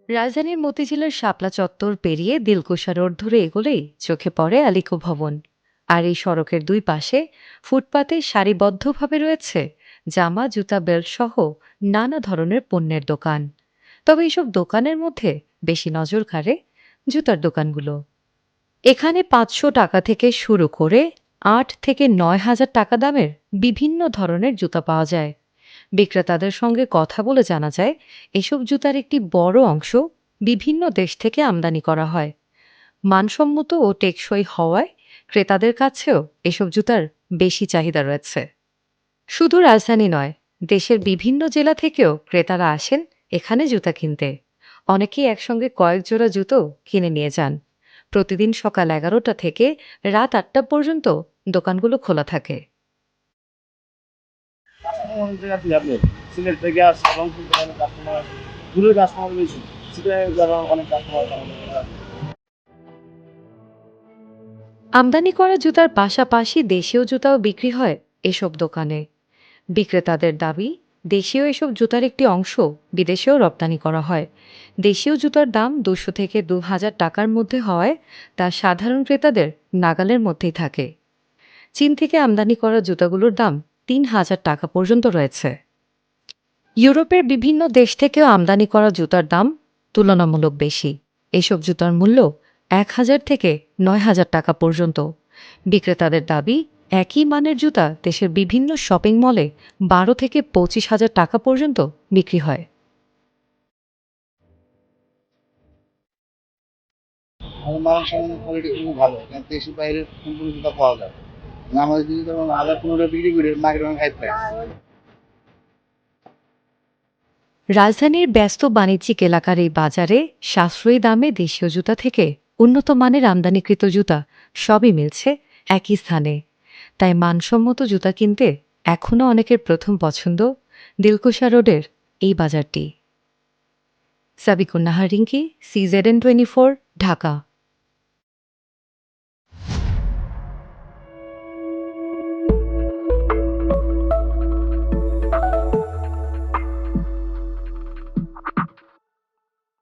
রাজধানীর মতিঝিলের শাপলা চত্বর পেরিয়ে দিলকুশা রোড ধরে এগোলেই চোখে পড়ে আলিকো ভবন। আর এই সড়কের দুই পাশে ফুটপাতে সারিবদ্ধভাবে রয়েছে জামা, জুতা, বেল্ট সহ নানা ধরনের পণ্যের দোকান। তবে এইসব দোকানের মধ্যে বেশি নজর কাড়ে জুতার দোকানগুলো। এখানে ৫০০ টাকা থেকে শুরু করে ৮ থেকে ৯ হাজার টাকা দামের বিভিন্ন ধরনের জুতা পাওয়া যায়। বিক্রেতাদের সঙ্গে কথা বলে জানা যায় এসব জুতার একটি বড় অংশ বিভিন্ন দেশ থেকে আমদানি করা হয়। মানসম্মত ও টেকসই হওয়ায় ক্রেতাদের কাছেও এসব জুতার বেশি চাহিদা রয়েছে। শুধু রাজধানী নয়, দেশের বিভিন্ন জেলা থেকেও ক্রেতারা আসেন এখানে জুতা কিনতে। অনেকেই একসঙ্গে কয়েক জোড়া জুতো কিনে নিয়ে যান। প্রতিদিন সকাল ১১টা থেকে রাত ৮টা পর্যন্ত দোকানগুলো খোলা থাকে। অনেক জায়গা থেকে আপনি সিলেট থেকে আসছে রংপুর থেকে অনেক কাস্টমার আসে, দূরের কাস্টমার বেশি, সিলেটের যারা অনেক কাস্টমার আমদানি করা জুতার পাশাপাশি দেশীয় জুতাও বিক্রি হয় এসব দোকানে। বিক্রেতাদের দাবি, দেশীয় এসব জুতার একটি অংশ বিদেশেও রপ্তানি করা হয়। দেশীয় জুতার দাম ২০০ থেকে ২,০০০ টাকার মধ্যে হওয়ায় তা সাধারণ ক্রেতাদের নাগালের মধ্যেই থাকে। চীন থেকে আমদানি করা জুতাগুলোর দাম ৩,০০০ টাকা পর্যন্ত রয়েছে। ইউরোপের বিভিন্ন দেশ থেকেও আমদানি করা জুতার দাম তুলনামূলক বেশি। এসব জুতার মূল্য ১,০০০ থেকে ৯,০০০ টাকা পর্যন্ত। বিক্রেতাদের দাবি, একই মানের জুতা দেশের বিভিন্ন শপিং মলে ১২ থেকে ২৫,০০০ টাকা পর্যন্ত বিক্রি হয়। আমার মানের সঙ্গে কোয়ালিটি খুবই ভালো, কারণ দেশের বাইরে কোম্পানি জুতা পাওয়া যায় না। আমাদের যদি ধরুন ১,০০০-১৫০০ বিক্রি করে মার্কেট অনেক হাই প্রাইস। রাজধানীর ব্যস্ত বাণিজ্যিক এলাকার এই বাজারে সাশ্রয়ী দামে দেশীয় জুতা থেকে উন্নত মানের আমদানিকৃত জুতা সবই মিলছে একই স্থানে। তাই মানসম্মত জুতা কিনতে এখনও অনেকের প্রথম পছন্দ দিলকুশা রোডের এই বাজারটি। সাবিকুন নাহার রিঙ্কি, CZN24, ঢাকা।